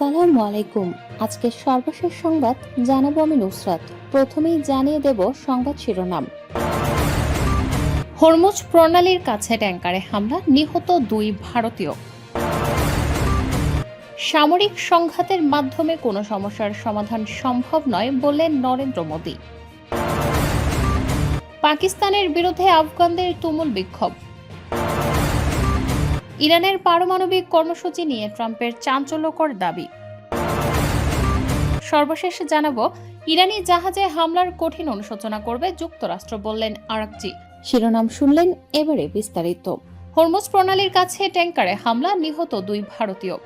আসসালামু আলাইকুম। আজকের সর্বশেষ সংবাদ জানাবো আমি নুসরাত। প্রথমেই জানিয়ে দেব সংবাদ শিরোনাম। হরমুজ প্রণালীর কাছে ট্যাংকারে হামলা, নিহত 2 ভারতীয়। সামরিক সংঘাতের মাধ্যমে কোনো সমস্যার সমাধান সম্ভব নয় বললেন নরেন্দ্র মোদী। পাকিস্তানের বিরুদ্ধে আফগানদের তুমুল বিক্ষোভ। ইরানের পারমাণবিক কর্মসূচি নিয়ে ট্রাম্পের চাঞ্চল্যকর দাবি। সর্বশেষ জানাবো, ইরানি জাহাজে হামলার কঠিন অনুশোচনা করবে যুক্তরাষ্ট্র বললেন আরাকচি। শিরোনাম শুনলেন, এবারে বিস্তারিত। হরমুজ প্রণালীর কাছে ট্যাংকারে হামলা, নিহত 2 ভারতীয়।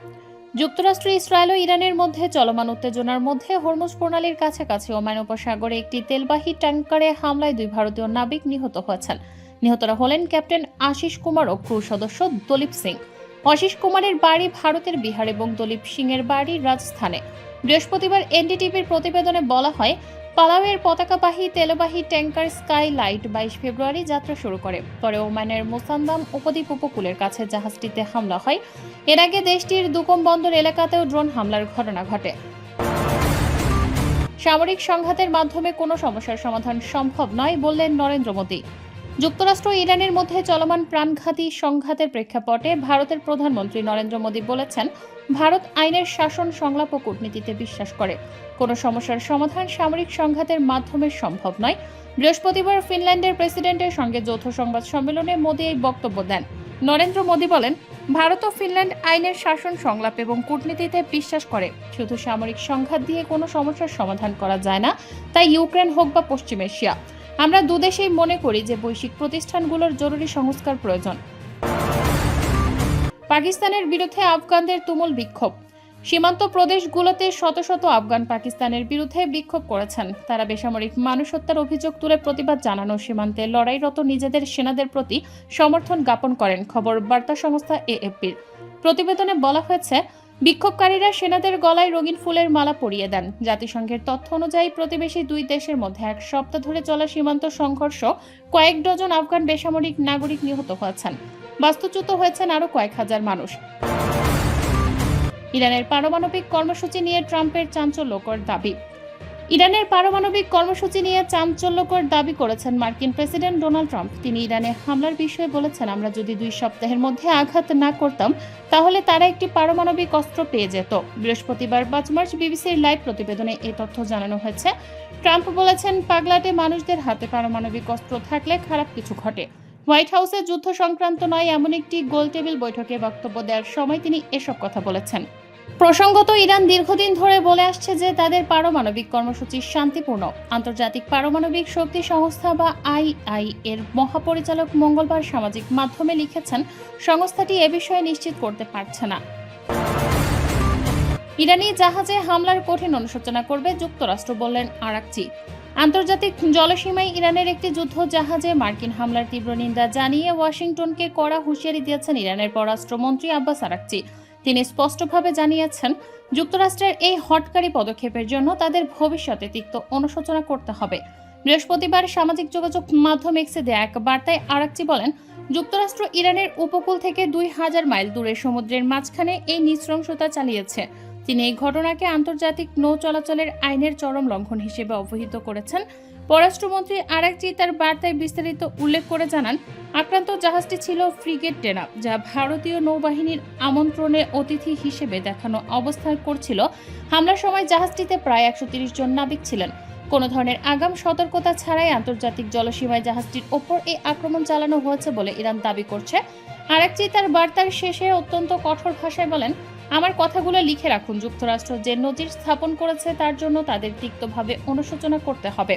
যুক্তরাষ্ট্র, ইসরায়েল ও ইরানের মধ্যে চলমান উত্তেজনার মধ্যে হরমুজ প্রণালীর কাছাকাছি ওমান উপসাগরে একটি তেলবাহী ট্যাংকারে হামলায় 2 ভারতীয় নাবিক নিহত হয়েছেন। নিহতরা হলেন ক্যাপ্টেন আশিস কুমার ও ক্রু সদস্য দলীপ সিং। আশিস কুমারের বাড়ি ভারতের বিহার এবং দলীপ সিং এর বাড়ি রাজস্থানে। বৃহস্পতিবার এনডিটিভির প্রতিবেদনে বলা হয়, পালাওয়ের পতাকাবাহী তেলবাহী ট্যাংকার স্কাই লাইট 22 ফেব্রুয়ারি যাত্রা শুরু করে। পরে ওমানের মোসান্দাম উপদ্বীপ উপকূলের কাছে জাহাজটিতে হামলা হয়। এর আগে দেশটির দুকম বন্দর এলাকাতেও ড্রোন হামলার ঘটনা ঘটে। সামরিক সংঘাতের মাধ্যমে কোনো সমস্যার সমাধান সম্ভব নয় বললেন নরেন্দ্র মোদী। যুক্তরাষ্ট্র ও ইরানের মধ্যে চলমান প্রাণঘাতী সংঘাতের প্রেক্ষাপটে ভারতের প্রধানমন্ত্রী নরেন্দ্র মোদী বলেছেন, ভারত আইনের শাসন, সংলাপ ও কূটনীতিতে বিশ্বাস করে। কোনো সমস্যার সমাধান সামরিক সংঘাতের মাধ্যমে সম্ভব নয়। বৃহস্পতিবার ফিনল্যান্ডের প্রেসিডেন্টের সঙ্গে যৌথ সংবাদ সম্মেলনে মোদী এই বক্তব্য দেন। নরেন্দ্র মোদী বলেন, ভারত ও ফিনল্যান্ড আইনের শাসন, সংলাপ এবং কূটনীতিতে বিশ্বাস করে। শুধু সামরিক সংঘাত দিয়ে কোনো সমস্যার সমাধান করা যায় না, তাই ইউক্রেন হোক বা পশ্চিম এশিয়া। আমরা দুদেশেই মনে করি যে বৈশ্বিক প্রতিষ্ঠানগুলোর জরুরি সংস্কার প্রয়োজন। পাকিস্তানের বিরুদ্ধে আফগানদের তুমুল বিক্ষোভ। সীমান্ত প্রদেশগুলোতে শত শত আফগান পাকিস্তানের বিরুদ্ধে বিক্ষোভ করেছেন। তারা বেসামরিক মানুষ হত্যার অভিযোগ তুলে প্রতিবাদ জানানো, সীমান্তে লড়াইরত নিজেদের সেনাদের প্রতি সমর্থন জ্ঞাপন করেন। খবর বার্তা সংস্থা এএফপির প্রতিবেদনে বলা হয়েছে, বিক্ষোভকারীরা সেনাদের গলায় রঙিন ফুলের মালা পরিয়ে দেন। জাতিসংঘের তথ্য অনুযায়ী প্রতিবেশী 2 দেশের মধ্যে 1 সপ্তাহ ধরে চলা সীমান্ত সংঘর্ষ কয়েক ডজন আফগান বেসামরিক নাগরিক নিহত হয়েছেন। বাস্তুচ্যুত হয়েছেন আরও কয়েক হাজার মানুষ। ইরানের পারমাণবিক কর্মসূচি নিয়ে ট্রাম্পের চাঞ্চল্যকর দাবি। ইরানের পারমাণবিক কর্মসূচি নিয়ে চাঞ্চল্যকর দাবি করেছেন মার্কিন প্রেসিডেন্ট ডোনাল্ড ট্রাম্প। তিনি ইরানে হামলার বিষয়ে বলেছেন, আমরা যদি 2 সপ্তাহের মধ্যে আঘাত না করতাম তাহলে তারা একটি পারমাণবিক অস্ত্র পেয়ে যেত। বৃহস্পতিবার 5 মার্চ বিবিসির লাইভ প্রতিবেদনে এই তথ্য জানানো হয়েছে। ট্রাম্প বলেছেন, পাগলাটে মানুষদের হাতে পারমাণবিক অস্ত্র থাকলে খারাপ কিছু ঘটে। হোয়াইট হাউসে যুদ্ধ সংক্রান্ত নয় এমন একটি গোলটেবিল বৈঠকে বক্তব্য দেওয়ার সময় তিনি এসব কথা বলেছেন। প্রসঙ্গত, ইরান দীর্ঘদিন ধরে বলে আসছে যে তাদের পারমাণবিক কর্মসূচি শান্তিপূর্ণ। আন্তর্জাতিক পারমাণবিক শক্তি সংস্থা বা আইআই এর মহাপরিচালক মঙ্গলবার সামাজিক মাধ্যমে লিখেছেন, সংস্থাটি এ বিষয়ে নিশ্চিত করতে পারছে না। ইরানি জাহাজে হামলার কঠিন অনুশোচনা করবে যুক্তরাষ্ট্র বললেন আরাকচি। আন্তর্জাতিক জলসীমায় ইরানের একটি যুদ্ধ জাহাজে মার্কিন হামলার তীব্র নিন্দা জানিয়ে ওয়াশিংটনকে কড়া হুঁশিয়ারি দিয়েছেন ইরানের পররাষ্ট্রমন্ত্রী আব্বাস আরাকচি। তিনি স্পষ্টভাবে জানিয়েছেন, যুক্তরাষ্ট্রের এই হঠকারী পদক্ষেপের জন্য তাদের ভবিষ্যতে তিক্ত অনুশোচনা করতে হবে। বৃহস্পতিবার সামাজিক যোগাযোগ মাধ্যম এক্সে দেয়া এক বার্তায় আরাকচি বলেন, যুক্তরাষ্ট্র ইরানের উপকূল থেকে 2000 মাইল দূরে সমুদ্রের মাঝখানে এই নৃশংসতা চালিয়েছে। তিনি এই ঘটনাকে আন্তর্জাতিক নৌ চলাচলের আইনের চরম লঙ্ঘন হিসেবে অভিহিত করেছেন। পররাষ্ট্রমন্ত্রী আরাকচি তার বার্তায় বিস্তারিত উল্লেখ করে জানান, আক্রান্ত জাহাজটি ছিল ফ্রিগেট ডেনা, যা ভারতীয় নৌবাহিনীর আমন্ত্রণে অতিথি হিসেবে দেখানো অবস্থায় করছিল। হামলার সময় জাহাজটিতে প্রায় 130 জন নাবিক ছিলেন। কোনো ধরনের আগাম সতর্কতা ছাড়াই আন্তর্জাতিক জলসীমায় জাহাজটির ওপর এই আক্রমণ চালানো হয়েছে বলে ইরান দাবি করছে। আরাকচি তার বার্তার শেষে অত্যন্ত কঠোর ভাষায় বলেন, আমার কথাগুলো লিখে রাখুন। যুক্তরাষ্ট্র যে নজির স্থাপন করেছে তার জন্য তাদের তিক্তভাবে অনুশোচনা করতে হবে।